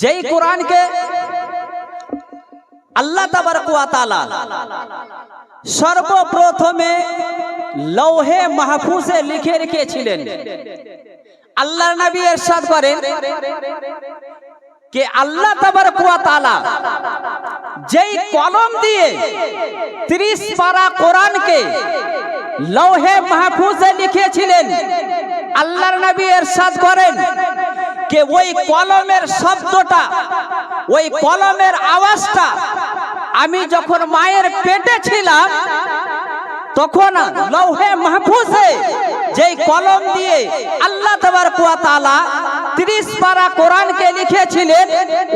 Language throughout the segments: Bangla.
যেই কোরআনকে আল্লাহ তাবারক ওয়া তাআলা সর্বপ্রথমে লৌহে মাহফুজে লিখে রেখেছিলেন। আল্লাহর নবী ইরশাদ করেন कि अल्लाह तबारक व ताला যেই কলম দিয়ে 30 পারা কোরআন কে লৌহে মাহফুজে লিখেছিলেন, আল্লাহর নবী ইরশাদ করেন कि ওই কলমের শব্দটা, ওই কলমের আওয়াজটা আমি যখন মায়ের পেটে ছিলাম তখন লৌহে মাহফুজে যেই কলম দিয়ে আল্লাহ তাবারক ওয়া তাআলা 30 পারা কোরআন কে লিখেছিলেন,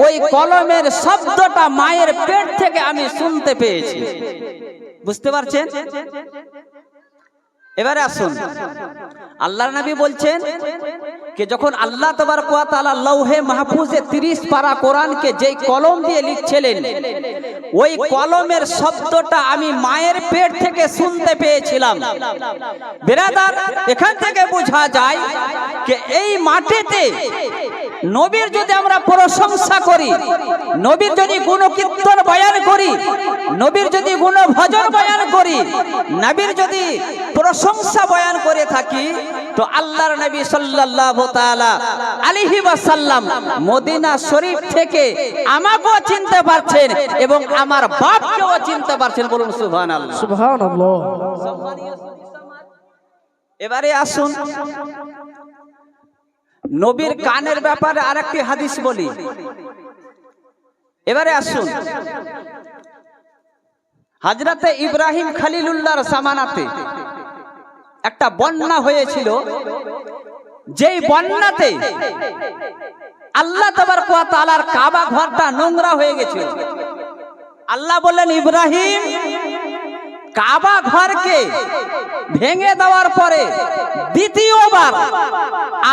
ওই কলমের শব্দটা মায়ের পেট থেকে আমি শুনতে পেয়েছি। বুঝতে পারছেন? এবারে আসুন, আল্লাহর নবী বলছেন कि যখন আল্লাহ তাবারক ওয়া তাআলা লৌহে মাহফুজে 30 পারা কোরআনকে যেই কলম দিয়ে লিখছিলেন, ওই কলমের শব্দটা আমি মায়ের পেট থেকে শুনতে পেয়েছিলাম। বিরাদার, এখান থেকে বোঝা যায় कि এই মাটিতে নবীর যদি আমরা প্রশংসা করি, নবীর যদি গুণকীর্তন বয়ান করি, নবীর যদি গুণ ভজন বয়ান করি, নবীর যদি প্রশংসা বয়ান করে থাকি, তো আল্লাহর নবী সাল্লাল্লাহু তাআলা আলাইহি ওয়াসাল্লাম মদিনা শরীফ থেকে আমাকেও চিনতে পারছেন এবং আমার বাপকেও চিনতে পারছেন। বলুন সুবহানাল্লাহ। সুবহানাল্লাহ। এবারে আসুন, নবীর কানের ব্যাপারে আরেকটি হাদিস বলি। এবারে আসুন, হযরতে ইব্রাহিম খলিলুল্লাহর জামানাতে একটা বন্যা হয়েছিল, যেই বন্যাতে আল্লাহ তাবারক ওয়া তাআলার কাবা ঘরটা নোংরা হয়ে গেছিল। আল্লাহ বললেন, ইব্রাহিম, কাবা ঘরকে ভেঙে দেওয়ার পরে দ্বিতীয়বার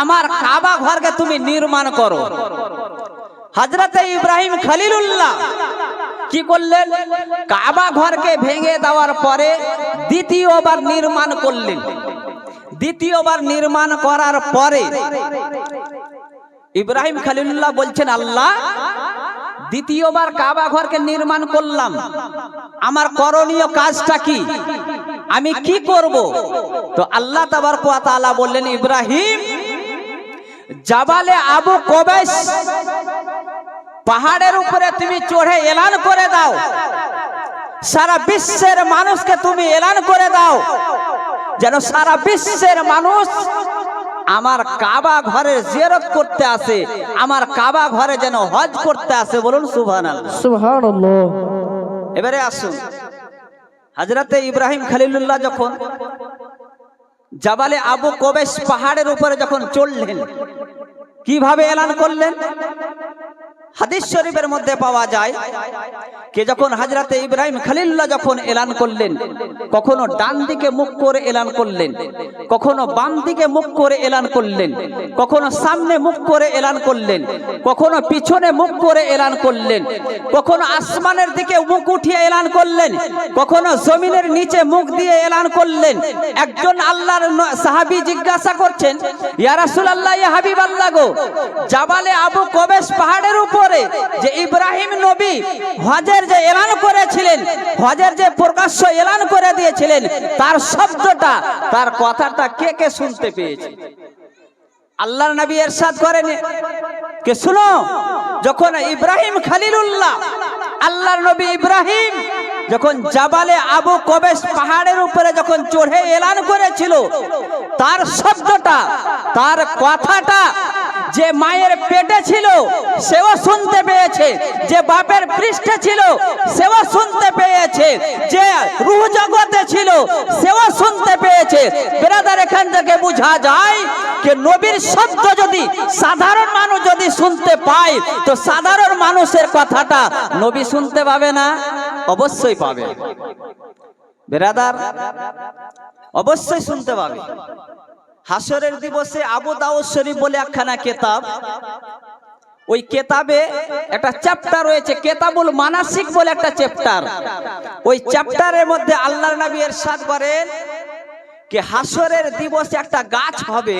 আমার কাবা ঘরকে তুমি নির্মাণ করো। হযরতে ইব্রাহিম খলিলুল্লাহ কি করলেন? কাবা ঘরকে ভেঙে দেওয়ার পরে দ্বিতীয়বার নির্মাণ করলেন। দ্বিতীয়বার নির্মাণ করার পরে ইব্রাহিম খলিলুল্লাহ বলছেন, আল্লাহ, দ্বিতীয়বার কাবা ঘরকে নির্মাণ করলাম, আমার করণীয় কাজটা কি, আমি কি করব? তো আল্লাহ তাবারক ওয়া তাআলা বললেন, ইব্রাহিম, জাবালে আবু কুবাইস পাহাড়ের উপরে তুমি চড়ে এলান করে দাও, সারা বিশ্বের মানুষকে তুমি এলান করে দাও, যেন সারা বিশ্বের মানুষ আমার কাবা ঘরে জিয়ারত করতে আসে, আমার কাবা ঘরে যেন হজ করতে আসে। বলুন সুবহানাল্লাহ। সুবহানাল্লাহ। এবারে আসুন, হযরতে ইব্রাহিম খলিলুল্লাহ যখন জাবালে আবু কুবাইস পাহাড়ের উপরে যখন চড়লেন, কিভাবে এলান করলেন? হাদিস শরীফের মধ্যে পাওয়া যায় कि যখন হযরতে ইব্রাহিম খলিলুল্লাহ যখন এলান করলেন, কখনো ডান দিকে মুখ করে এলান করলেন, কখনো বাম দিকে মুখ করে এলান করলেন, কখনো সামনে মুখ করে এলান করলেন, কখনো পিছনে মুখ করে এলান করলেন, কখনো আসমানের দিকে মুখ উঠিয়ে এলান করলেন, কখনো জমিনের নিচে মুখ দিয়ে এলান করলেন। একজন আল্লাহর সাহাবী জিজ্ঞাসা করছেন, ইয়া রাসূলুল্লাহ, ইয়া হাবিবাল্লাহ গো, জাবালে আবু কুবাইস পাহাড়ের উপরে যে ইব্রাহিম নবী হজের যে এলান করেছিলেন, হজের যে প্রকাশ্য এলান করে দিয়েছিলেন, তার শব্দটা, তার কথাটা কে কে শুনতে পেয়েছে? আল্লাহর নবী ইরশাদ করেন कि শুনো, যখন ইব্রাহিম খলিলুল্লাহ, আল্লাহর নবী ইব্রাহিম যখন জাবালে আবু কুবাইস পাহাড়ের উপরে যখন চড়ে এলান করেছিল, তার শব্দটা, তার কথাটা যে মায়ের পেটে ছিল সেও শুনতে পেয়েছে, যে বাপের পৃষ্ঠে ছিল সেও শুনতে পেয়েছে, যে রূহ জগতে ছিল সেও শুনতে পেয়েছে। ব্রাদার, এখান থেকে বোঝা যায় যে নবীর শব্দ যদি সাধারণ মানুষ যদি শুনতে পায়, তো সাধারণ মানুষের কথাটা নবী শুনতে পাবে না? অবশ্যই পাবে। ব্রাদার, অবশ্যই শুনতে পাবে। হাসরের দিবসে আবু দাউদ শরীফ বলে একখানা কিতাব, ওই কিতাবে একটা চ্যাপ্টার রয়েছে, কিতাবুল মানাসিক বলে একটা চ্যাপ্টার। ওই চ্যাপ্টারের মধ্যে আল্লাহর নবী ইরশাদ করেন कि হাসরের দিবসে একটা গাছ হবে,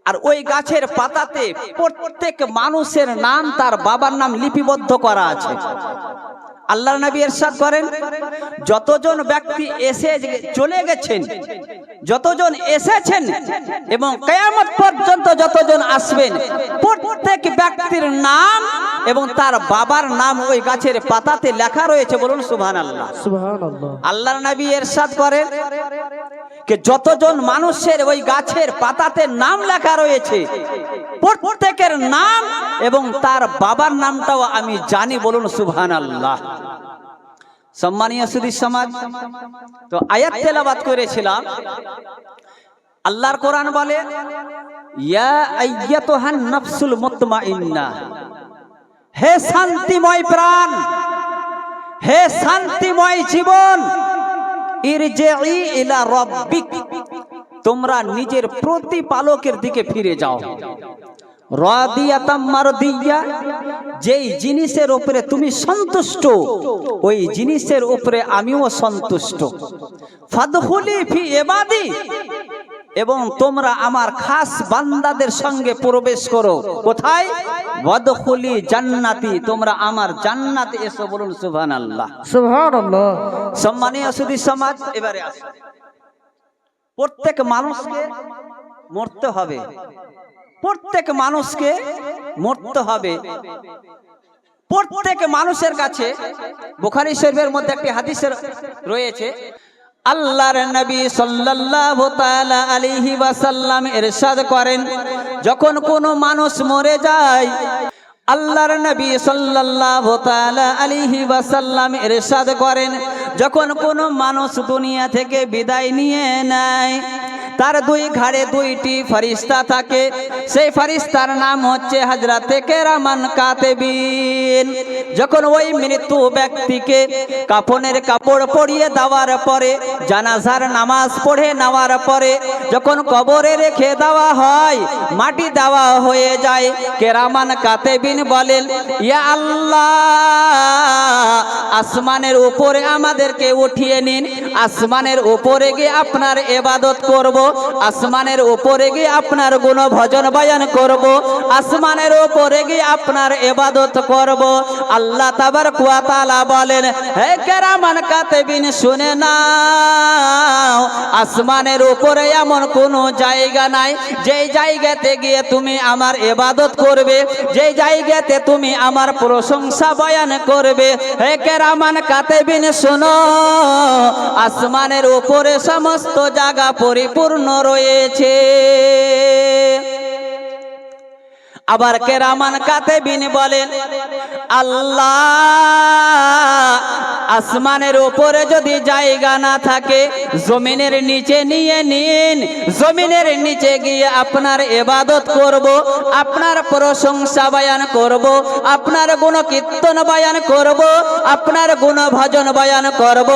আর ওই গাছের পাতাতে প্রত্যেক মানুষের নাম, তার বাবার নাম লিপিবদ্ধ করা আছে। আল্লাহর নবী ইরশাদ করেন, যতজন ব্যক্তি এসে চলে গেছেন, যতজন এসেছেন এবং কিয়ামত পর্যন্ত যতজন আসবেন, প্রত্যেক ব্যক্তির নাম এবং তার বাবার নাম ওই গাছের পাতাতে লেখা রয়েছে। বলুন সুবহানাল্লাহ। সুবহানাল্লাহ। আল্লাহর নবী ইরশাদ করেন যে যতজন মানুষের ওই গাছের পাতাতে নাম লেখা রয়েছে, প্রত্যেকের নাম এবং তার বাবার নামটাও আমি জানি। বলুন সুবহানাল্লাহ। সম্মানীয় সুধী সমাজ, তো আয়াত তেলাওয়াত করেছিলাম। আল্লাহর কোরআন বলে, ইয়া আইয়াতুহান নাফসুল মুতমাইন্না, হে শান্তিময় প্রাণ, হে শান্তিময় জীবন, ইরজিই ইলা রাব্বিক, তোমরা নিজের প্রতিপালকের দিকে ফিরে যাও। রাদিয়াতাম মারদিয়া, যেই জিনিসের উপরে তুমি সন্তুষ্ট ওই জিনিসের উপরে আমিও সন্তুষ্ট। ফাদখুলি ফি ইবাদি, এবং তোমরা আমার খাস বান্দাদের সঙ্গে প্রবেশ করো। কোথায়? ওয়াদখুলি জান্নাতি, তোমরা আমার জান্নাতে এসো। বলুন সুবহানাল্লাহ। সুবহানাল্লাহ। সম্মানীয় সুধী সমাজ, এবারে আসুন। প্রত্যেক মানুষকে মরতে হবে, প্রত্যেক মানুষকে মরতে হবে। প্রত্যেক মানুষের কাছে বুখারী শরীফের মধ্যে একটি হাদিস রয়েছে। আল্লাহর নবী সাল্লাল্লাহু তাআলা আলাইহি ওয়াসাল্লাম ইরশাদ করেন, যখন কোনো মানুষ মরে যায়, আল্লাহর নবী সাল্লাল্লাহু তাআলা আলাইহি ওয়াসাল্লাম ইরশাদ করেন, যখন কোনো মানুষ দুনিয়া থেকে বিদায় নিয়ে নেয়, তার দুই ঘাড়ে দুইটি ফেরেশতা থাকে। সেই ফেরেশতার নাম হচ্ছে হযরতে কিরামান কাতিবিন। যখন ওই মৃত্যু ব্যক্তিকে কাফনের কাপড় পরিয়ে দেওয়ার পরে, জানাজার নামাজ পড়ে নেওয়ার পরে যখন কবরে রেখে দেওয়া হয়, মাটি দেওয়া হয়ে যায়, কিরামান কাতিবিন বলেন, ইয়া আল্লাহ, আসমানের উপরে আমাদেরকে উঠিয়ে নিন, আসমানের উপরে গিয়ে আপনার ইবাদত করব, আসমানের উপরে গিয়ে আপনার গুণ ভজন বয়ান করব, আসমানের উপরে গিয়ে আপনার ইবাদত করব। আল্লাহ তাবারক ওয়া তাআলা বলেন, হে কিরামান কাতিবিন, শুনে নাও, আসমানের উপরে এমন কোনো জায়গা নাই যেই জায়গাতে গিয়ে তুমি আমার ইবাদত করবে, যেই জায়গাতে তুমি আমার প্রশংসা বয়ান করবে। হে কিরামান কাতিবিন, শোনো, আসমানের উপরে সমস্ত জায়গা পরিপূর্ণ রয়েছে। আবার কিরামান কাতিবিন বলেন, আল্লাহ, আসমানের উপরে যদি জায়গা না থাকে, জমিনের নিচে নিয়ে নিন, জমিনের নিচে গিয়ে আপনার ইবাদত করব, আপনার প্রশংসা বয়ান করব, আপনার গুণ কীর্তন বয়ান করব, আপনার গুণ ভজন বয়ান করব।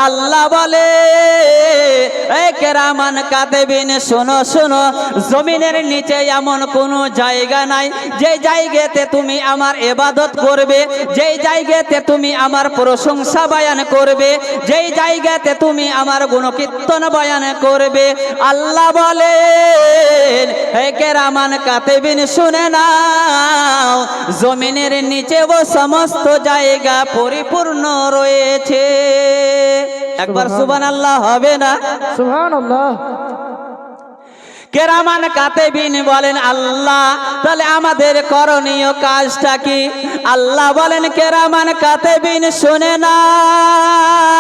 আল্লাহ বলে, এই কিরামান কাতিবিন, শোনো শোনো, জমিনের নিচে এমন কোনো জায়গা নাই যে জায়গাতে তুমি আমার ইবাদত করবে, যেই জায়গাতে তুমি আমার প্রশংসা বয়ান করবে, যেই জায়গাতে তুমি আমার গুণ কীর্তন বয়ান করবে। আল্লাহ বলেন, হে কিরামান কাতিবিন, শুনে নাও, জমিনের নিচে ও সমস্ত জায়গা পরিপূর্ণ রয়েছে। একবার সুবহানাল্লাহ হবে না? সুবহানাল্লাহ। কিরামান কাতিবিন বলেন, আল্লাহ, তাহলে আমাদের করণীয় কাজটা কি? আল্লাহ বলেন, কিরামান কাতিবিন, শুনে নাও,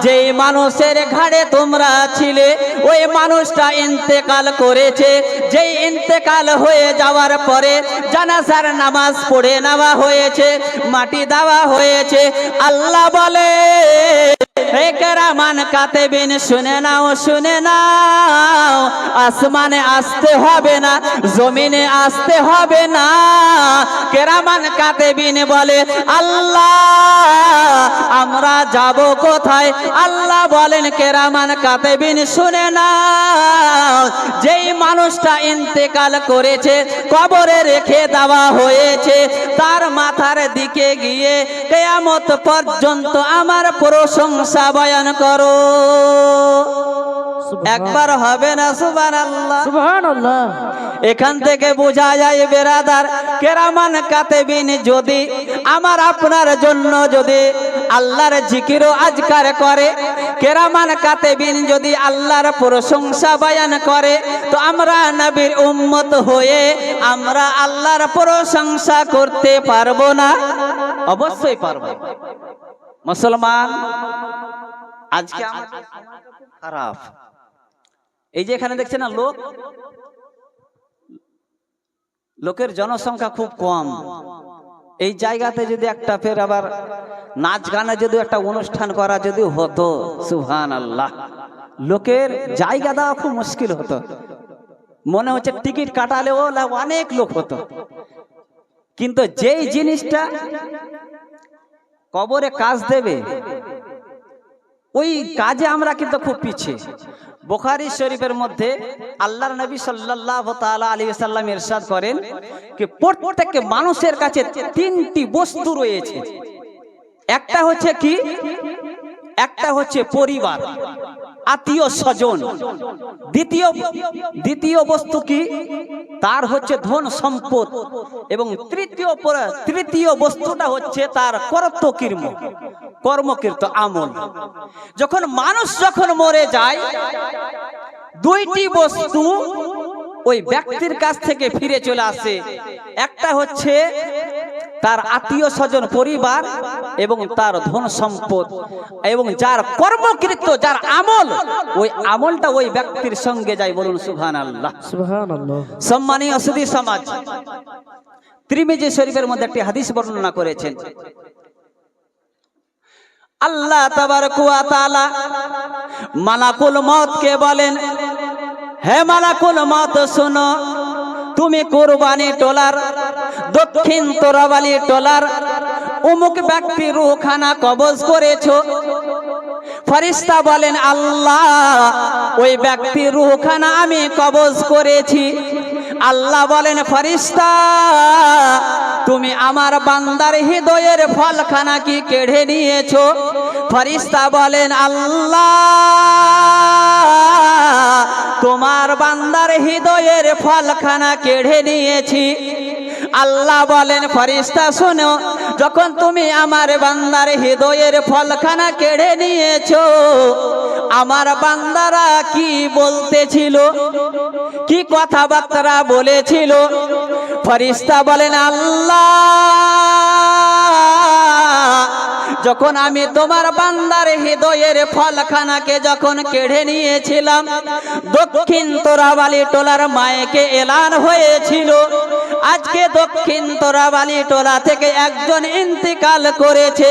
যেই মানুষের ঘাড়ে তোমরা ছিলে ওই মানুষটা ইন্তেকাল করেছে। যেই ইন্তেকাল হয়ে যাওয়ার পরে জানাজার নামাজ পড়ে নেওয়া হয়েছে, মাটি দেওয়া হয়েছে। আল্লাহ বলে, হে কিরামান কাতিবিন, শুনে নাও, শুনে নাও, আসমানে আসতে হবে না, জমিনে আসতে হবে না। কিরামান কাতিবিন বলে, আল্লাহ, আমরা যাব কোথায়? আল্লাহ বলেন, কিরামান কাতিবিন, শুনে নাও, যেই মানুষটা ইন্তেকাল করেছে, কবরে রেখে দেওয়া হয়েছে, তার মাথার দিকে গিয়ে কিয়ামত পর্যন্ত আমার প্রশংসা বয়ান করো। একবার হবে না সুবহানাল্লাহ। সুবহানাল্লাহ। এখান থেকে বোঝা যায় বেরাদার কেরামান কাতেবিন যদি আমার আপনার জন্য যদি আল্লাহর জিকির ও আজকার করে, কেরামান কাতেবিন যদি আল্লাহর প্রশংসা বয়ান করে, তো আমরা নবীর উম্মত হয়ে আমরা আল্লাহর প্রশংসা করতে পারবো না? অবশ্যই পারবো। মুসলমান আজকে খারাপ। এই যে এখানে দেখছেন না লোকের জনসংখ্যা খুব কম। এই জায়গাতে যদি একটা ফের আবার নাচ গানে যদি একটা অনুষ্ঠান করা যদি হতো, সুবহানাল্লাহ, লোকের জায়গা দেওয়া খুব মুশকিল হতো। মনে হচ্ছে টিকিট কাটালেও অনেক লোক হতো। কিন্তু যেই জিনিসটা কবরে কাজ দেবে, ওই কাজে আমরা কিন্তু খুব পিছিয়ে। বুখারী শরীফের মধ্যে আল্লাহর নবী সাল্লাল্লাহু তাআলা আলাইহি ওয়াসাল্লাম ইরশাদ করেন যে প্রত্যেক মানুষের কাছে তিনটি বস্তু রয়েছে। একটা হচ্ছে কি? একটা হচ্ছে পরিবার, আত্মীয় স্বজন। দ্বিতীয় বস্তু কি? তার হচ্ছে ধন সম্পদ। এবং তৃতীয় বস্তুটা হচ্ছে তার কর্মকৃত আমল। যখন মানুষ মরে যায়, দুইটি বস্তু ওই ব্যক্তির কাছ থেকে ফিরে চলে আসে। একটা হচ্ছে তার আত্মীয় স্বজন, পরিবার, এবং তার ধন সম্পদ, এবং যার কর্মকৃত, যার আমল, ওই আমলটা ওই ব্যক্তির সঙ্গে যায়। বলুন সুবহানাল্লাহ। সুবহানাল্লাহ। সম্মানীয় সুধী সমাজ, তিরমিজি শরীফের মধ্যে একটি হাদিস বর্ণনা করেছেন। আল্লাহ তাবারক ওয়া তাআলা মালাকুল মউতকে বলেন, হে মালাকুল মউত শোনো, তুমি কুরবানি টোলার দক্ষিণ তোরাবালি টোলার অমুক ব্যক্তি রূহখানা কবজ করেছো। ফেরেশতা বলেন, আল্লাহ, ওই ব্যক্তির রূহখানা আমি কবজ করেছি। আল্লাহ বলেন, ফেরেশতা, তুমি আমার বান্দার হৃদয়ের ফলখানা কি কেড়ে নিয়েছো? ফেরেশতা বলেন, আল্লাহ, তোমার বান্দার হৃদয়ের ফলখানা কেড়ে নিয়েছি। আল্লাহ বলেন, ফেরেশতা শোনো, যখন তুমি আমার বান্দার হৃদয়ের ফলখানা কেড়ে নিয়েছো, আমার বান্দারা কি বলতেছিল, কি কথাবার্তা বলেছিল? ফেরেশতা বলেন, আল্লাহ, যখন আমি তোমার বান্দার হৃদয়ের ফলখানাকে যখন কেড়ে নিয়েছিলাম, দক্ষিণ তোরাবালি টোলার মায়েকে এলান হয়েছিল, আজকে দক্ষিণ তোরাবালি টোলা থেকে একজন ইন্তিকাল করেছে।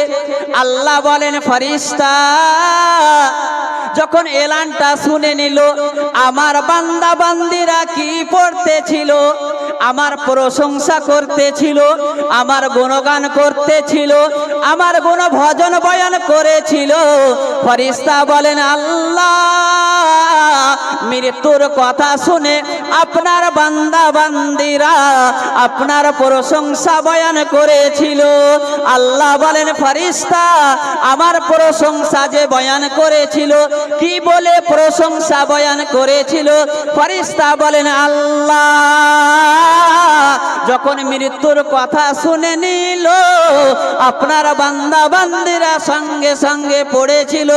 আল্লাহ বলেন, ফেরেশতা, যখন এলানটা শুনে নিল, আমার বান্দা বান্দিরা কি পড়তেছিল? আমার প্রশংসা করতেছিল, আমার গুণগান করতেছিল, আমার গুণ ভজন বয়ান করেছিল। ফেরেশতা বলেন, আল্লাহ, মৃত্যুর কথা শুনে আপনার বান্দা বান্দিরা আপনার প্রশংসা বয়ান করেছিল। আল্লাহ বলেন, ফেরেশতা, আমার প্রশংসা যে বয়ান করেছিল, কি বলে প্রশংসা বয়ান করেছিল? ফেরেশতা বলেন, আল্লাহ, যখন মৃত্যুর কথা শুনে নিল, আপনার বান্দা বান্দিরা সঙ্গে সঙ্গে পড়েছিল,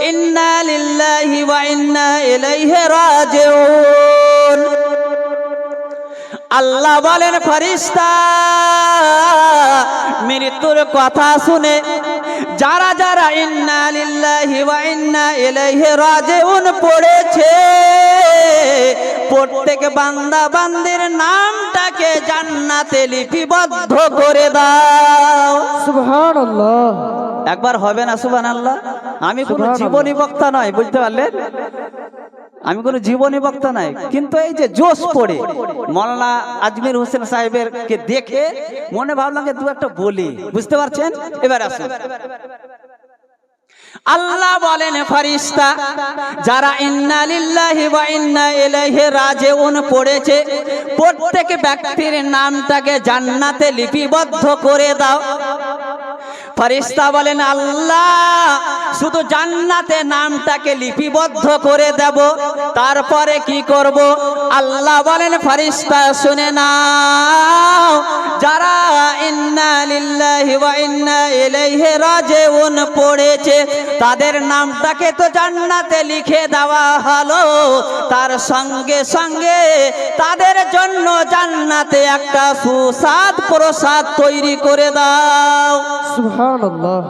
ইন্না লিল্লাহি ওয়া ইন্না ইলাইহি রাজিউন। আল্লাহ বলেন, ফেরেশতা, মৃত্যুর কথা শুনে যারা যারা ইন্না লিল্লাহি ওয়া ইন্না ইলাইহি রাজিউন পড়েছে, প্রত্যেক বান্দা বান্দির নামটাকে জান্নাতে লিপিবদ্ধ করে দাও। সুবহানাল্লাহ। একবার হবে না সুবহানাল্লাহ? আমি কোনো জীবনী বক্তা নয়, বুঝতে পারলেন? আমি কোনো জীবনী বক্তা নাই, কিন্তু এই যে জোশ পড়ে মাওলানা আজমির হোসেন সাহেবের কে দেখে মনে ভাবলাম যে দু একটা বলি, বুঝতে পারছেন? এবার আসুন। আল্লাহ বলেন, ফেরেশতা, যারা ইন্না লিল্লাহি ওয়া ইন্না ইলাইহি রাজিউন পড়েছে, প্রত্যেক ব্যক্তির নামটাকে জান্নাতে লিপিবদ্ধ করে দাও। ফেরেশতা বলেন আল্লাহ শুধু জান্নাতে নামটাকে লিপিবদ্ধ করে দেব, তারপরে কি করব? আল্লাহ বলেন ফেরেশতা শুনে নাও, যারা ইন্না লিল্লাহি ওয়া ইন্না ইলাইহি রাজিউন পড়েছে তাদের নামটাকে তো জান্নাতে লিখে দেওয়া হলো, তার সঙ্গে সঙ্গে তাদের জন্য জান্নাতে একটা সুস্বাদ প্রসাদ তৈরি করে দাও। সুবহানাল্লাহ।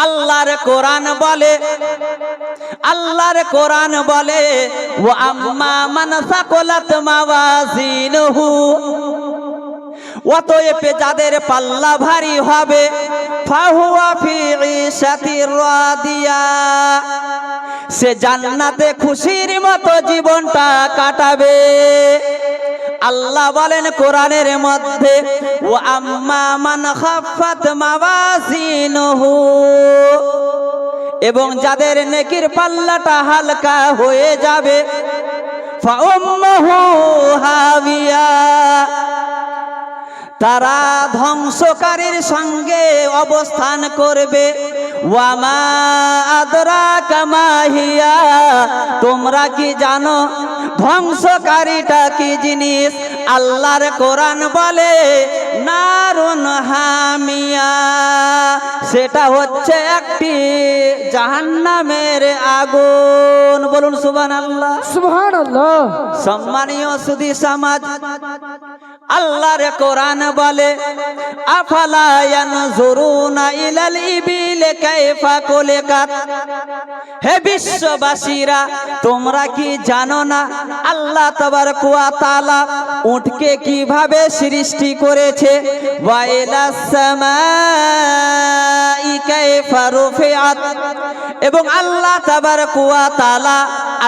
আল্লাহর কোরআন বলে, আল্লাহর কোরআন বলে ওয়া আম্মা মান সাকালাত মাওয়াজিনহু, অতএব যাদের পাল্লা ভারী হবে ফাহুয়া ফি ঈশাতির রাদিয়া, সে জান্নাতে খুশির মতো জীবনটা কাটাবে। আল্লাহ বলেন কোরআনের মধ্যে ওয়া আম্মা মান খাফাত মাওয়াজিনহু, এবং যাদের নেকির পাল্লাটা হালকা হয়ে যাবে ফাউম্মুহু হাবিয়া, তারা ধ্বংসকারীর সঙ্গে অবস্থান করবে। ওয়ামা আদরাকা মা হিয়া, তোমরা কি জানো ধ্বংসকারীটা কি জিনিস? আল্লাহর কোরআন বলে নারুন হামিয়া, সেটা হচ্ছে একটি জাহান্নামের আগুন। বলুন সুবহানাল্লাহ। সুবহানাল্লাহ। সম্মানীয় সুধী সমাজ, আল্লাহর কোরআন বলে আফালা ইয়ানজুরুনা ইলাল ইবিল কাইফা কুলিকাত, হে বিশ্ববাসীরা তোমরা কি জানো না আল্লাহ তাবারক ওয়া তাআলা উটকে কিভাবে সৃষ্টি করেছে? ওয়া ইলাস সামাই কাইফা রুফিআত, এবং আল্লাহ তাবারক ওয়া তাআলা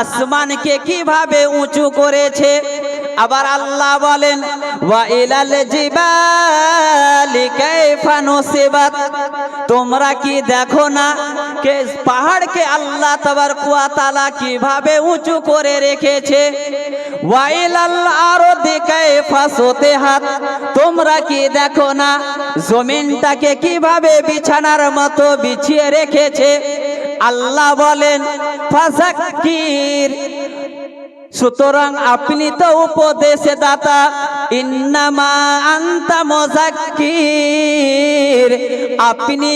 আসমানকে কিভাবে উঁচু করেছে। আবার আল্লাহ বলেন ওয়া ইলাল জিবালি কাইফা নুসিবাত, তোমরা কি দেখো না কে পাহাড়কে আল্লাহ তাবারক ওয়া তাআলা কিভাবে উঁচু করে রেখেছে। ওয়া ইলাল আরদি কাইফা সুতিহাত, তোমরা কি দেখো না জমিনটাকে কিভাবে বিছানার মতো বিছিয়ে রেখেছে। আল্লাহ বলেন ফাযাক্কির, সুতরাং আপনি তো উপদেশ দাতা, ইন্নামা আনতা মুযাক্কির, আপনি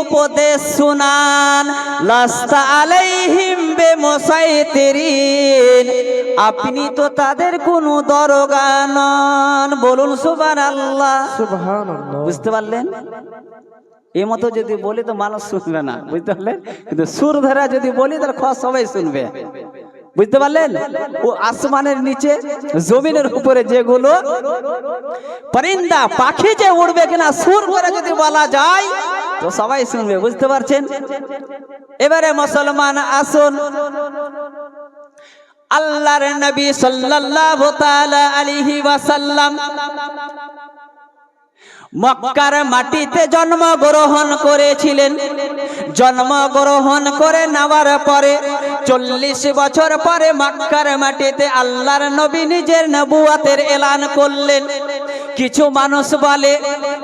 উপদেশ শুনান, লাস্তা আলাইহিম বিমুসাইতিরিন, আপনি তো তাদের কোনো দরগা নন। বলুন সুবহানাল্লাহ। সুবহানাল্লাহ। বুঝতে পারলেন? এই মতো যদি বলি তো মানুষ শুনবে না, বুঝতে পারলেন? কিন্তু সুর ধরা যদি বলি তাহলে সবাই শুনবে। বুঝতে পারলেন? ও আসমানের নিচে জমিনের উপরে যেগুলো পরিন্দা পাখি যে উড়বে কিনা সুর করে যদি বলা যায় তো সবাই শুনবে। বুঝতে পারছেন? এবারে মুসলমান আসুন, আল্লাহর নবী সাল্লাল্লাহু তাআলা আলাইহি ওয়াসাল্লাম মক্কার মাটিতে জন্মগ্রহণ করেছিলেন। জন্মগ্রহণ করে নেওয়ার পরে 40 বছর পরে মক্কার মাটিতে আল্লাহর নবী নিজের নবুয়তের এলান করলেন। কিছু মানুষ বলে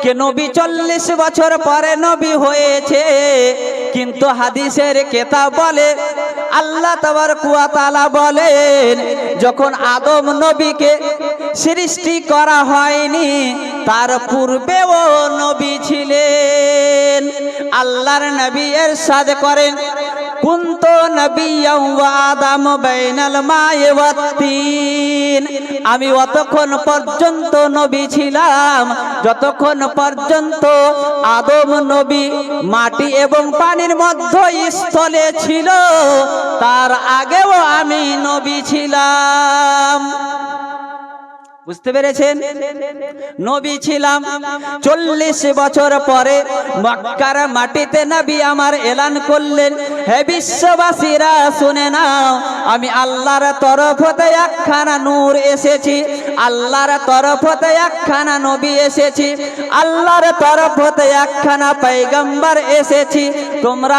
যে নবী 40 বছর পরে নবী হয়েছে, কিন্তু হাদিসের কিতাব বলে আল্লাহ তাবারক ওয়া তাআলা বলেন যখন আদম নবীকে সৃষ্টি করা হয়নি তার পূর্বেও নবী ছিলেন। আল্লাহর নবী ইরশাদ করেন কুনতু নাবিয়্যান ওয়া আদাম বাইনাল মা'i ওয়াত তিন, আমি অতক্ষণ পর্যন্ত নবী ছিলাম যতক্ষণ পর্যন্ত আদম নবী মাটি এবং পানির মধ্যস্থলে ছিল, তার আগেও আমি নবী ছিলাম। বুঝতে পেরেছেন? নবী ছিলাম। 40 বছর পরে মক্কার মাটিতে নবী আমার এলান করলেন, হে বিশ্ববাসীরা শুনে নাও, আমি আল্লাহর তরফ হতে একখানা নূর এসেছি, আল্লাহর তরফ হতে একখানা নবী এসেছি, আল্লাহর তরফ হতে একখানা পয়গম্বর এসেছি। তোমরা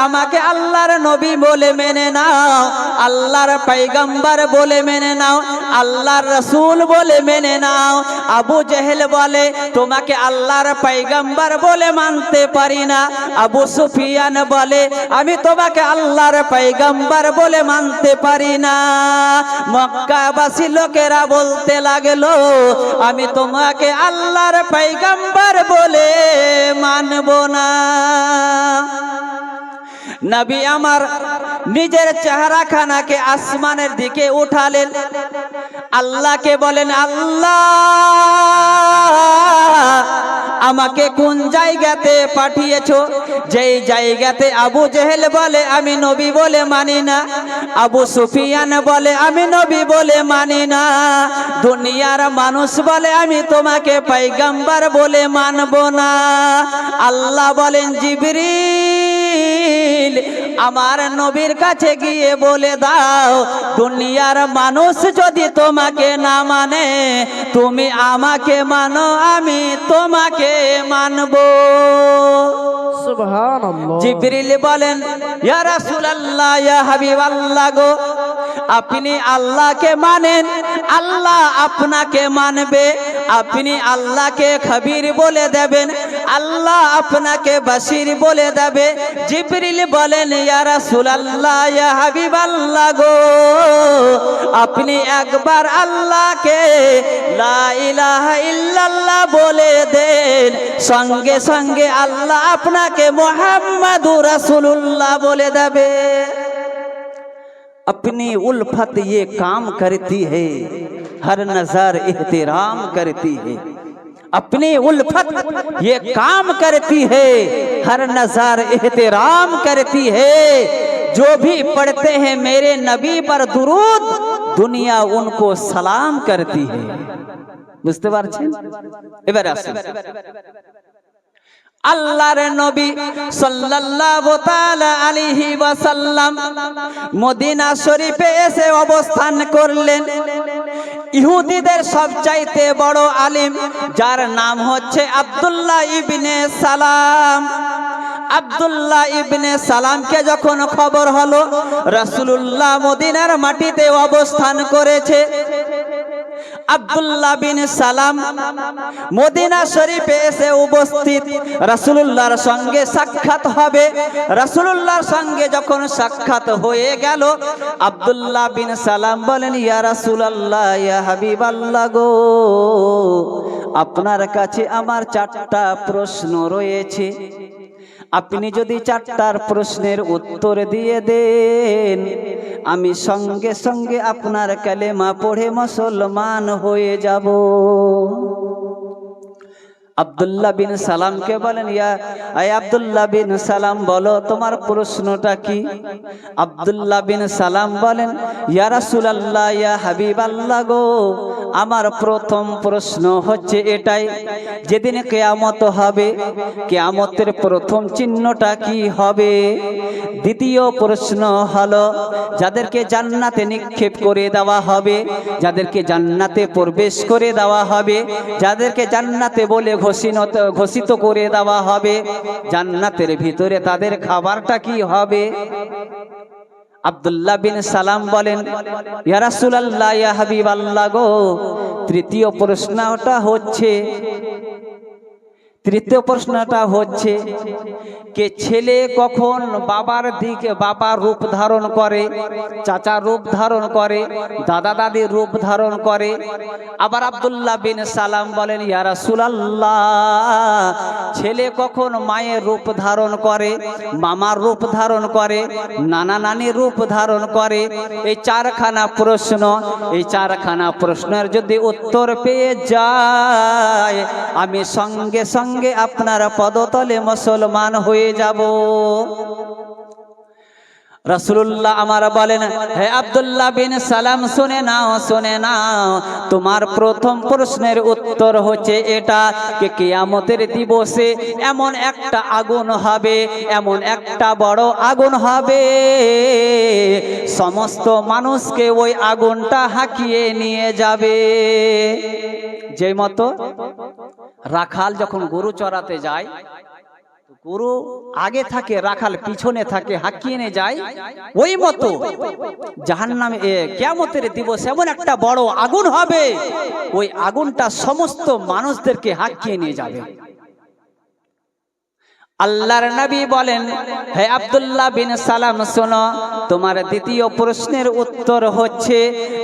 আমাকে আল্লাহর নবী বলে মেনে নাও, আল্লাহর পয়গম্বর বলে মেনে নাও। আল্লাহর রসুল বলে মেনে নাও। আবু জেহেল বলে তোমাকে আল্লাহর পয়গম্বর বলে মানতে পারি না। আবু সুফিয়ান বলে আমি তোমাকে আল্লাহর পয়গম্বর বলে মানতে পারি না। মক্কাবাসী লোকেরা বলতে লাগলো আমি তোমাকে আল্লাহর পয়গম্বর বলে মানব না। নবী আমার নিজের চেহারাখানাকে আসমানের দিকে উঠালেন, আল্লাহকে বলেন আল্লাহ আমাকে কোন জায়গাতে পাঠিয়েছো? যেই জায়গাতে আবু জেহেল বলে আমি নবী বলে মানি না, আবু সুফিয়ান বলে আমি নবী বলে মানি না, দুনিয়ার মানুষ বলে আমি তোমাকে পয়গম্বর বলে মানব না। আল্লাহ বলেন জিবরিল আমার নবীর কাছে গিয়ে বলে দাও দুনিয়ার মানুষ যদি তোমাকে না মানে তুমি আমাকে মানো, আমি তোমাকে মানব। সুবহানাল্লাহ। জিবরিল বলেন ইয়া রাসূলুল্লাহ ইয়া হাবিবাল্লাহ গো আপনি আল্লাহকে মানেন, আল্লাহ আপনাকে মানবে। আপনি আল্লাহকে খবীর বলে দেবেন, আল্লাহ আপনাকে বাশির বলে দেবে। জিবরিল বলেন ইয়া রাসূলুল্লাহ ইয়া হাবিবাল্লাহ গো আপনি একবার আল্লাহকে লা ইলাহা ইল্লাল্লাহ বলে দেন, সঙ্গে সঙ্গে আল্লাহ আপনাকে মুহাম্মাদুর রাসূলুল্লাহ বলে দেবে। अपनी उल्फत ये काम करती है, हर नजर एहतराम करती है। अपनी उल्फत ये काम करती है, हर नजर एहतराम करती है। जो भी पढ़ते हैं मेरे नबी पर दुरूद दुनिया उनको सलाम करती है। বুঝতে পারছেন? এবারে আসুন আল্লাহর নবী সাল্লাল্লাহু তাআলা আলাইহি ওয়াসাল্লাম মদিনা শরীফে এসে অবস্থান করলেন। ইহুদিদের সবচাইতে বড় আলিম যার নাম হচ্ছে আব্দুল্লাহ ইবনে সালাম। আব্দুল্লাহ ইবনে সালামকে যখন খবর হলো রাসূলুল্লাহ মদিনার মাটিতে অবস্থান করেছে, আব্দুল্লাহ বিন সালাম মদিনা শরীফে এসে উপস্থিত, রাসূলুল্লাহর সঙ্গে সাক্ষাৎ হবে। রাসূলুল্লাহর সঙ্গে যখন সাক্ষাৎ হয়ে গেল আব্দুল্লাহ বিন সালাম বলেন ইয়া রাসূলুল্লাহ ইয়া হাবিবাল্লাহ গো আপনার কাছে আমার 4টা প্রশ্ন রয়েছে, আপনি যদি 4টার প্রশ্নের উত্তর দিয়ে দেন আমি সঙ্গে সঙ্গে আপনার কালেমা পড়ে মুসলমান হয়ে যাব। আব্দুল্লাহ বিন সালামকে বলেন ইয়া আব্দুল্লাহ বিন সালাম বলো তোমার প্রশ্নটা কি? আব্দুল্লাহ বিন সালাম বলেন ইয়া রাসূলুল্লাহ ইয়া হাবিবাল্লাহ গো আমার প্রথম প্রশ্ন হচ্ছে এটাই, যেদিন কিয়ামত হবে কিয়ামতের প্রথম চিহ্নটা কি হবে? দ্বিতীয় প্রশ্ন হলো যাদেরকে জান্নাতে নিক্ষেপ করে দেওয়া হবে, যাদেরকে জান্নাতে প্রবেশ করে দেওয়া হবে, যাদেরকে জান্নাতে বলে ঘোষিত করে দেওয়া হবে, জান্নাতের ভিতরে তাদের খাবারটা কি হবে? আব্দুল্লাহ বিন সালাম বলেন ইয়া রাসূলুল্লাহ ইয়া হাবিবাল্লাহ গো তৃতীয় প্রশ্নটা হচ্ছে কে ছেলে কখন বাবার রূপ ধারণ করে, চাচার রূপ ধারণ করে, দাদা দাদির রূপ ধারণ করে। আবার আব্দুল্লাহ বিন সালাম বলেন ইয়া রাসূলুল্লাহ ছেলে কখন মায়ের রূপ ধারণ করে, মামার রূপ ধারণ করে, নানা নানির রূপ ধারণ করে। এই 4খানা প্রশ্ন, এই 4খানা প্রশ্নের যদি উত্তর পেয়ে যায় আমি সঙ্গে সঙ্গে আপনার পদতলে মুসলমান হয়ে যাব। রাসূলুল্লাহ আমার বলেন হে আব্দুল্লাহ বিন সালাম শুনে নাও তোমার প্রথম প্রশ্নের উত্তর হচ্ছে এটা যে কিয়ামতের দিবসে এমন একটা আগুন হবে, এমন একটা বড় আগুন হবে সমস্ত মানুষকে ওই আগুনটা হাঁকিয়ে নিয়ে যাবে। যেই মতো রাখাল যখন গরু চরাতে যায় গরু আগে থাকে, রাখাল পিছনে থাকে, হাঁকিয়ে নিয়ে যায়, ওই মতো জাহান্নামে কিয়ামতের দিবস এমন একটা বড় আগুন হবে, ওই আগুনটা সমস্ত মানুষদেরকে হাঁকিয়ে নিয়ে যাবে। আল্লাহর নবী বলেন, হে আব্দুল্লাহ বিন সালাম শোনো, তোমার দ্বিতীয় প্রশ্নের উত্তর হচ্ছে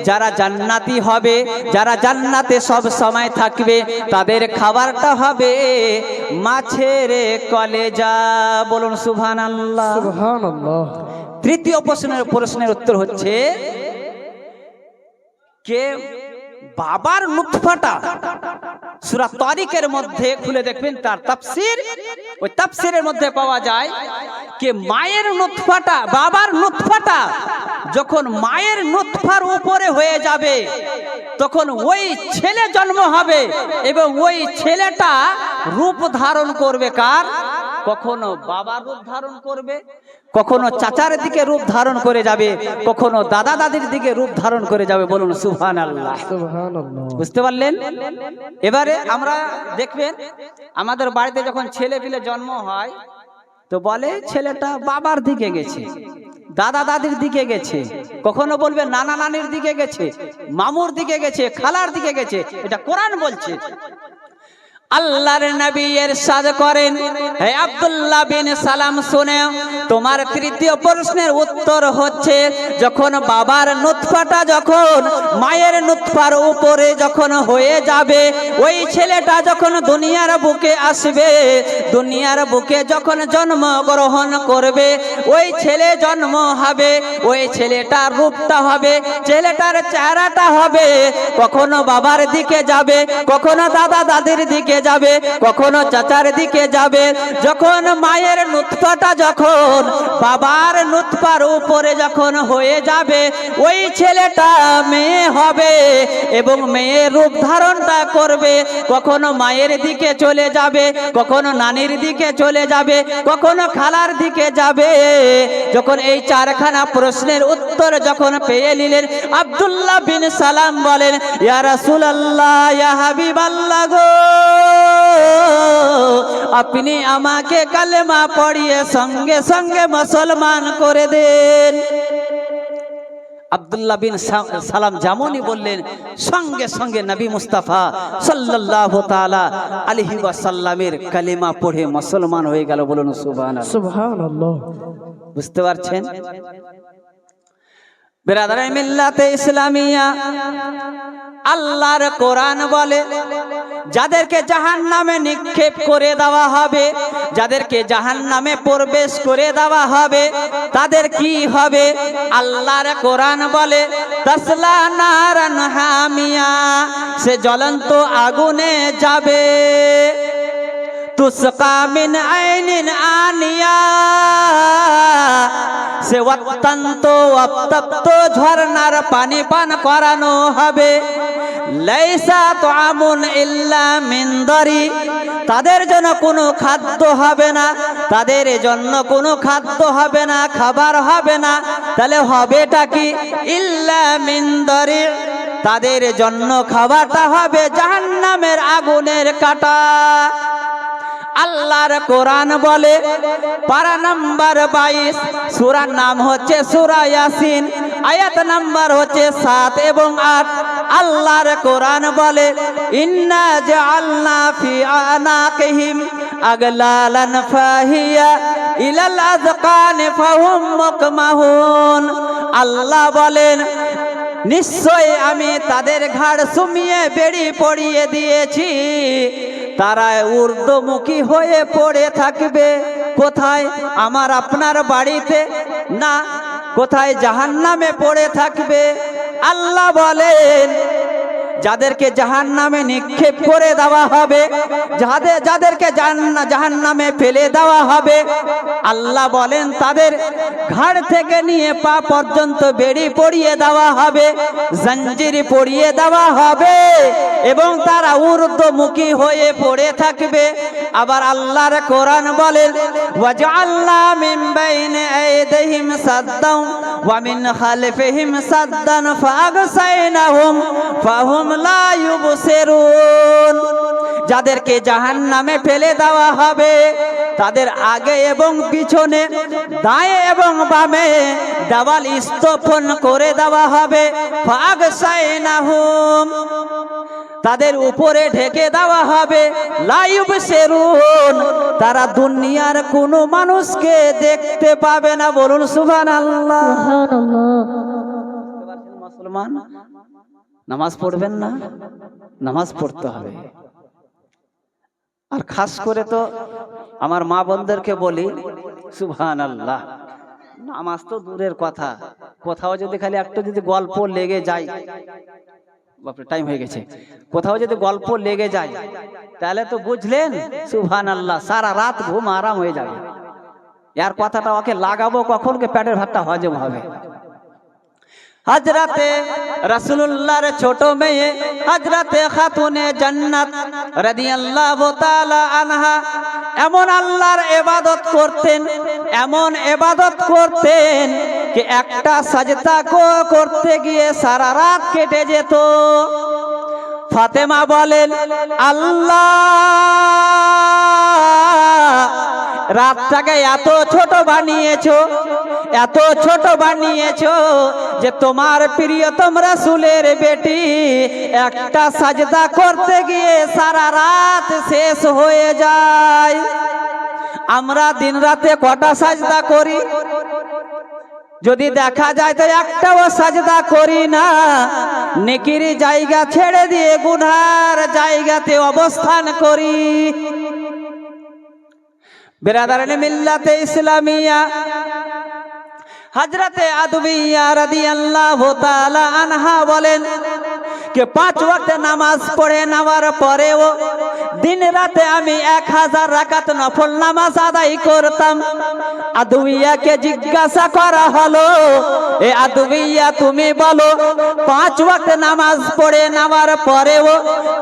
যারা জান্নাতি হবে, যারা জান্নাতে সব সময় থাকবে, তাদের খাবারটা হবে মাছের কলেজা। বলুন সুবহানাল্লাহ। সুবহানাল্লাহ। তৃতীয় প্রশ্নের উত্তর হচ্ছে কে বাবার নুতফাটা, সূরা তারিকের মধ্যে খুলে দেখবেন তার তাফসীর, ওই তাফসীরের মধ্যে পাওয়া যায় যে মায়ের নুতফাটা, বাবার নুতফাটা যখন মায়ের নুতফার উপরে হয়ে যাবে, তখন ওই ছেলে জন্ম হবে এবং ওই ছেলেটা রূপ ধারণ করবে কার? কখনো বাবার রূপ ধারণ করবে, কখনো চাচার দিকে রূপ ধারণ করে যাবে, কখনো দাদা দাদির দিকে রূপ ধারণ করে যাবে। বলুন সুবহানাল্লাহ। সুবহানাল্লাহ। বুঝতে পারলেন? এবারে আমরা দেখবেন আমাদের বাড়িতে যখন ছেলে পিলে জন্ম হয়, তো বলে ছেলেটা বাবার দিকে গেছে, দাদা দাদির দিকে গেছে, কখনো বলবে নানা নানির দিকে গেছে, মামুর দিকে গেছে, খালার দিকে গেছে। এটা কোরআন বলছে। আল্লাহর নবী ইরশাদ করেন, হে আব্দুল্লাহ বিন সালাম শুনে, তোমার তৃতীয় প্রশ্নের উত্তর হচ্ছে যখন বাবার নুতফাটা যখন মায়ের নুতফার উপরে যখন হয়ে যাবে, ওই ছেলেটা যখন দুনিয়ার বুকে আসবে, দুনিয়ার বুকে যখন জন্ম গ্রহণ করবে, ওই ছেলে জন্ম হবে, ওই ছেলেটার রূপটা হবে, ছেলেটার চেহারাটা হবে কখনো বাবার দিকে যাবে, কখনো দাদা দাদির দিকে যাবে, কখনো চাচার দিকে যাবে। যখন মায়ের নুতফাটা যখন বাবার নুতফার উপরে যখন হয়ে যাবে, ওই ছেলেটা মেয়ে হবে এবং মেয়ের রূপ ধারণটা করবে, কখনো মায়ের দিকে চলে যাবে, কখনো নানির দিকে চলে যাবে, কখনো খালার দিকে যাবে। যখন এই চারখানা প্রশ্নের উত্তর যখন পেয়ে নিলেন, আব্দুল্লাহ বিন সালাম বলেন, ইয়া রাসূলুল্লাহ, ইয়া হাবিবাল্লাহ গো, আপনি আমাকে কালেমা পড়িয়ে সঙ্গে সঙ্গে মুসলমান করে দেন। আব্দুল্লাহ বিন সালাম যেমনই বললেন, সঙ্গে সঙ্গে নবী মুস্তাফা সাল্লাল্লাহু তাআলা আলাইহি ওয়াসাল্লামের কালেমা পড়ে মুসলমান হয়ে গেল। বলুন সুবহানাল্লাহ। সুবহানাল্লাহ। বুঝতে পারছেন? বিরাদারে মিল্লাতে ইসলামিয়া, আল্লাহর কোরআন বলে যাদেরকে জাহান্নামে নিক্ষেপ করে দেওয়া হবে, যাদেরকে জাহান্নামে প্রবেশ করে দেওয়া হবে, তাদের কি হবে? আল্লাহর কোরআন বলে তাসলা নারান হামিয়া, সে জ্বলন্ত আগুনে যাবে, তুসকা মিন আইনিন আনিয়া, সে অত্যন্ত উত্তপ্ত ঝর্ণার পানি পান করানো হবে। লাইসা তুআমুন ইল্লা মিন দারি, তাদের জন্য কোনো খাদ্য হবে না, তাদের জন্য কোনো খাদ্য হবে না, খাবার হবে না। তাহলে হবেটা কি? ইল্লা মিন দারি, তাদের জন্য খাবারটা হবে জাহান্নামের আগুনের কাঁটা। আল্লাহর কোরআন বলে পারা নাম্বার 22, সূরার নাম হচ্ছে সূরা ইয়াসিন, আয়াত নাম্বার হচ্ছে 7 এবং 8। আল্লাহর কোরআন বলে ইন্না জাআলনা ফি আনাকিহিম আগলালান ফাহিয়া ইলাল আযকানি ফাহুম মুকমাহুন। আল্লাহ বলেন নিশ্চয় আমি তাদের ঘাড় সুমিয়ে বেড়ি পরিয়ে দিয়েছি, তারা ঊর্ধ্বমুখী হয়ে পড়ে থাকবে। কোথায়? আমার আপনার বাড়িতে না, কোথায়? জাহান্নামে পড়ে থাকবে। আল্লাহ বলেন যাদেরকে জাহান্নামে নিক্ষেপ করে দেওয়া হবে, যাদেরকে জাহান্নামে ফেলে দেওয়া হবে, আল্লাহ বলেন তাদের ঘাড় থেকে নিয়ে পা পর্যন্ত বেড়ি পরিয়ে দেওয়া হবে, জঞ্জির পরিয়ে দেওয়া হবে এবং তারা ঊর্ধ্বমুখী হয়ে পড়ে থাকবে। আবার আল্লাহর কোরআন বলেন ওয়াজআলনা মিন বাইনি আইদিহিম সাদ্দান ওয়া মিন খালফিহিম সাদ্দান ফাগসাইনাহুম ফাহুম লা ইউবসিরুন। যাদেরকে জাহান্নামে ফেলে দেওয়া হবে তাদের আগে এবং পিছনে, দায়ে এবং বামে দেওয়াল স্থাপন করে দেওয়া হবে। ফাগসাইনাহুম, তাদের উপরে ঢেকে দেওয়া হবে। লা ইউবসিরুন, তারা দুনিয়ার কোনো মানুষকে দেখতে পাবে না। বলুন সুবহানাল্লাহ। মুসলমান নামাজ পড়বেন না? নামাজ পড়তে হবে। আর খাস করে তো আমার মা বোনদেরকে বলি, সুবহানাল্লাহ, নামাজ তো দূরের কথা, কোথাও যদি খালি একটু যদি গল্প লেগে যায়, বাপরে টাইম হয়ে গেছে, কোথাও যদি গল্প লেগে যায় তাহলে তো বুঝলেন সুবহানাল্লাহ, সারা রাত ঘুম আরাম হয়ে যাবে। এর কথাটা ওকে লাগাবো কখন কে পেটের ভাতটা হজম হবে। হযরতে রাসূলুল্লাহর ছোট মেয়ে হযরতে খাতুনে জান্নাত রাদিয়াল্লাহু তাআলা আনহা এমন আল্লাহর ইবাদত করতেন, এমন ইবাদত করতেন যে একটা সাজদা করতে গিয়ে সারা রাত কেটে যেত। ফাতেমা বলেন, আল্লাহ রাতটাকে এত ছোট বানিয়েছো, এত ছোট বানিয়েছো যে তোমার প্রিয়তম রাসূলের বেটি একটা সাজদা করতে গিয়ে সারা রাত শেষ হয়ে যায়। আমরা দিন রাতে কটা সাজদা করি? যদি দেখা যায় তো একটাও সাজদা করি না। নেকির জায়গা ছেড়ে দিয়ে গুনার জায়গাতে অবস্থান করি। বিরাদারানে মিল্লাতে ইসলামিয়া হযরতে আদবিয়া রাদিয়াল্লাহু তাআলা আনহা বলেন कि 5 वक्त नामाज पढ़े नेওয়ার পরেও दिन राते আমি 1000 রাকাত নফল নামাজ আদায় করতাম। আদবিয়াকে জিজ্ঞাসা করা হলো, এ আদবিয়া তুমি বলো 5 वक्त নামাজ পড়ে নেওয়ার পরেও,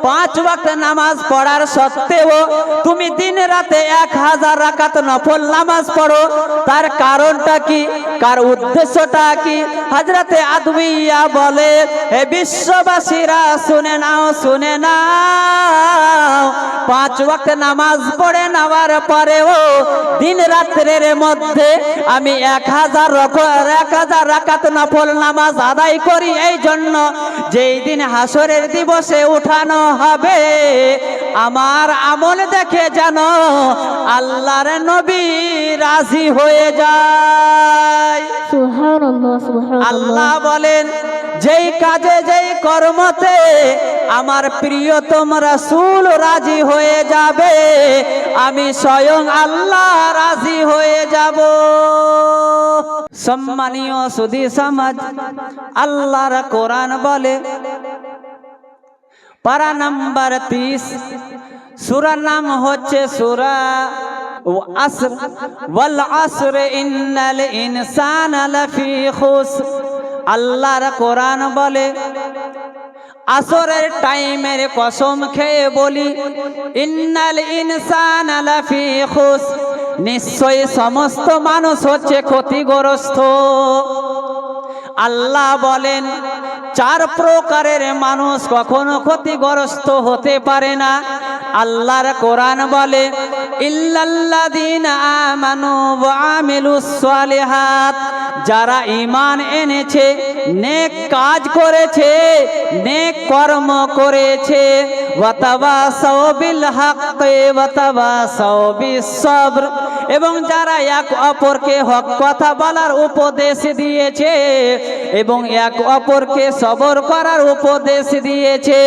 5 वक्त নামাজ পড়ার সত্ত্বেও তুমি দিন রাতে 1000 রাকাত নফল নামাজ পড়ো, তার কারণটা কি, কার উদ্দেশ্যটা কি? হযরতে আদবিয়া বলে, হে বিশ্ববাসীরা শুনে নাও, শুনে নাও, 5 ওয়াক্ত নামাজ পড়ে নেওয়ার পরেও দিন রাত্রের মধ্যে আমি 1000 রাকাত নফল নামাজ আদায় করি। এই জন্য যেই দিন হাসরের দিবসে উঠানো হবে আমার আমল দেখে যেন আল্লাহর নবী রাজি হয়ে যায়। সুবহানাল্লাহ, সুবহানাল্লাহ। আল্লাহ বলেন, যেই কাজে যেই কর্মতে আমার প্রিয়তম রাসূল রাজি হয়ে যাবে আমি স্বয়ং আল্লাহ রাজি হয়ে যাব। সম্মানীয় সুধী সমাজ, আল্লাহর কোরআন বলে, পারা নাম্বার 30, সূরার নাম হচ্ছে সূরা আসর, ওয়াল আসর ইন্নাল ইনসানা লাফি খুসর। আল্লাহর কোরআন বলে, আসরের টাইমের কসম খেয়ে বলি, ইন্নাল ইনসানা লাফি খুসর, নিশ্চয়ই সমস্ত মানুষ হচ্ছে ক্ষতিগ্রস্ত। আল্লাহ বলেন 4 প্রকারের মানুষ কখনো ক্ষতিগ্রস্ত হতে পারে না। আল্লাহর কোরআন বলে, ইল্লাল্লাযীনা আমানু ওয়া আমিলুস সালিহাত, যারা ঈমান এনেছে, নেক কাজ করেছে, নেক কর্ম করেছে, ওয়া তাওয়াসাউ বিল হাক্কি ওয়া তাওয়াসাউ বিস সবর, এবং যারা এক অপরকে হক কথা বলার উপদেশ দিয়েছে এবং এক অপরকে সবর করার উপদেশ দিয়েছে।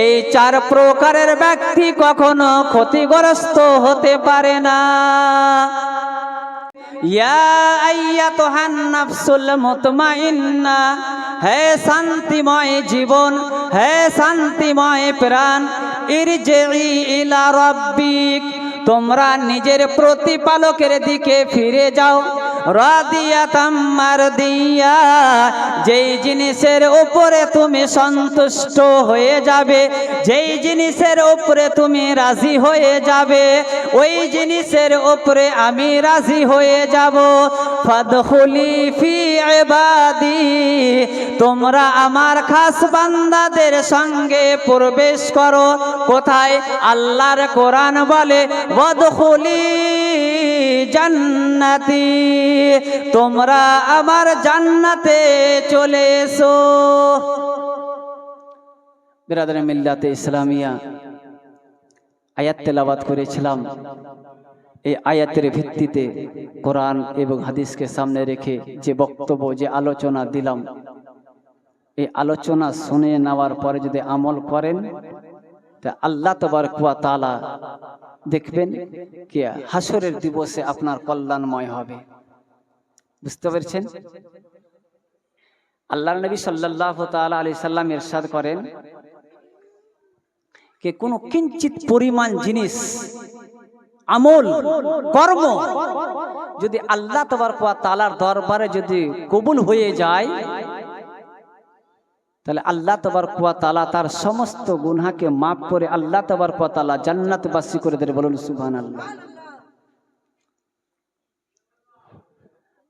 এই 4 প্রকারের ব্যক্তি কখনো ক্ষতিগ্রস্ত হতে পারে না। ইয়া আইয়াতুহান নাফসুল মুতমাইন্না, হে শান্তিময় জীবন, হে শান্তিময় প্রাণ, ইরজিই ইলা রাব্বিক, তোমরা নিজের প্রতিপালকের দিকে ফিরে যাও। রাদিয়াতাম মারদিয়া, যেই জিনিসের উপরে তুমি সন্তুষ্ট হয়ে যাবে, যেই জিনিসের উপরে তুমি রাজি হয়ে যাবে, ওই জিনিসের উপরে আমি রাজি হয়ে যাব। ফাদখুলি ফি ইবাদি, তোমরা আমার খাস বান্দাদের সঙ্গে প্রবেশ করো। কোথায়? আল্লাহর কোরআন বলে ওয়াদখুলি জান্নাতি, তোমরা আমার জান্নাতে চলে এসো। বিরাদরে মিল্লাতে ইসলামিয়া, আয়াত তেলাওয়াত করেছিলাম। এই আয়াতের ভিত্তিতে কোরআন এবং হাদিসকে সামনে রেখে যে বক্তব্য, যে আলোচনা দিলাম, এই আলোচনা শুনে নেওয়ার পরে যদি আমল করেন, তা আল্লাহ তাবারক ওয়া তাআলা দেখবেন কি হাসরের দিবসে আপনার কল্যাণময় হবে। বুঝতে পেরেছেন? আল্লাহর নবী সাল্লাল্লাহু তাআলা আলাইহি সাল্লাম ইরশাদ করেন যে কোনো কিঞ্চিত পরিমাণ জিনিস, আমল, কর্ম যদি আল্লাহ তাবারক ওয়া তাআলার দরবারে যদি কবুল হয়ে যায়, তাহলে আল্লাহ তাবারক ওয়া তাআলা তার সমস্ত গুনাহকে মাফ করে আল্লাহ তাবারক ওয়া তাআলা জান্নাতবাসী করে দেন। বলুন সুবহানাল্লাহ।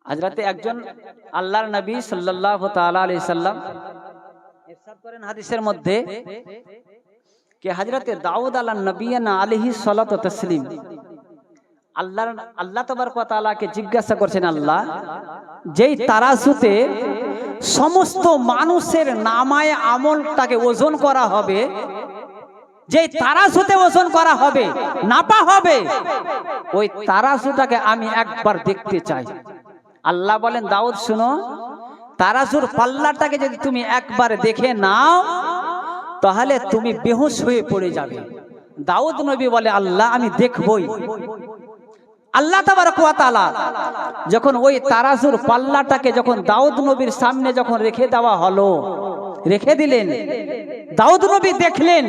হযরতে একজন আল্লাহর নবী সাল্লাল্লাহু তাআলা আলাইহি সাল্লাম ইরশাদ করেন হাদিসের মধ্যে कि हजरत दाऊद अला नबीना आलैहि सलातु तस्लीम আল্লাহ তাবারক ওয়া তাআলাকে জিজ্ঞাসা করছেন, আল্লাহ, যেই তারাজুতে সমস্ত মানুষের নামায়ে আমলটাকে ওজন করা হবে, যেই তারাজুতে ওজন করা হবে, নাপা হবে, ওই তারাজুটাকে আমি একবার দেখতে চাই। আল্লাহ বলেন, দাউদ শুনো, তারাজুর পাল্লাটাকে যদি তুমি একবার দেখে নাও তাহলে তুমি বেহুশ হয়ে পড়ে যাবে। দাউদ নবী বলে, আল্লাহ, আমি দেখবই। আল্লাহ তাবারক ওয়া তাআলা যখন ওই তারাজুর পাল্লাটাকে যখন দাউদ নবীর সামনে যখন রেখে দেওয়া হলো, রেখে দিলেন, দাউদ নবী দেখলেন,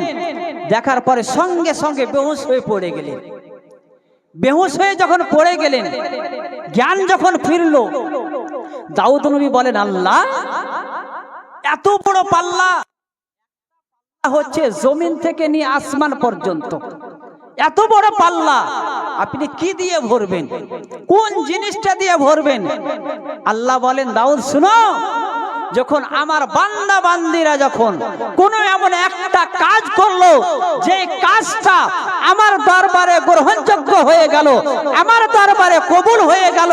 দেখার পরে সঙ্গে সঙ্গে বেহুশ হয়ে পড়ে গেলেন। বেহুশ হয়ে যখন পড়ে গেলেন, জ্ঞান যখন ফিরলো, দাউদ নবী বলেন, আল্লাহ, এত বড় পাল্লা হচ্ছে জমিন থেকে নিয়ে আসমান পর্যন্ত, এত বড় পাল্লা আপনি কি দিয়ে ভরবেন? কোন জিনিসটা দিয়ে ভরবেন? আল্লাহ বলেন, দাউদ শুনো, যখন আমার বান্দা বান্দিরা যখন কোন এমন একটা কাজ করলো যে কাজটা আমার দরবারে গ্রহণযোগ্য হয়ে গেল, আমার দরবারে কবুল হয়ে গেল,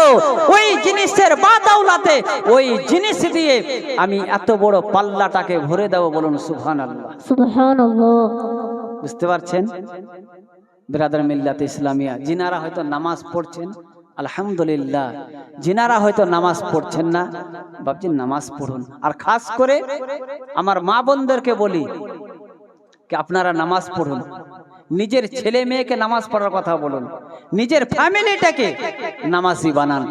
ওই জিনিসের বাদাউলাতে ওই জিনিস দিয়ে আমি এত বড় পাল্লাটাকে ভরে দেব। বলুন সুবহানাল্লাহ। সুবহানাল্লাহ। বুঝতে পারছেন? বিরাদর মিল্লাত ইসলামিয়া, যিনারা হয়তো নামাজ পড়ছেন আলহামদুলিল্লাহ, যিনারা হয়তো নামাজ পড়ছেন না, বাপজি নামাজ পড়ুন। আর খাস করে আমার মা বোনদেরকে বলি কি আপনারা নামাজ পড়ুন। নিজের ছেলে মেয়েকে নামাজ পড়ার কথা বলুন, নিজের ফ্যামিলিটাকে নামাজি বানান।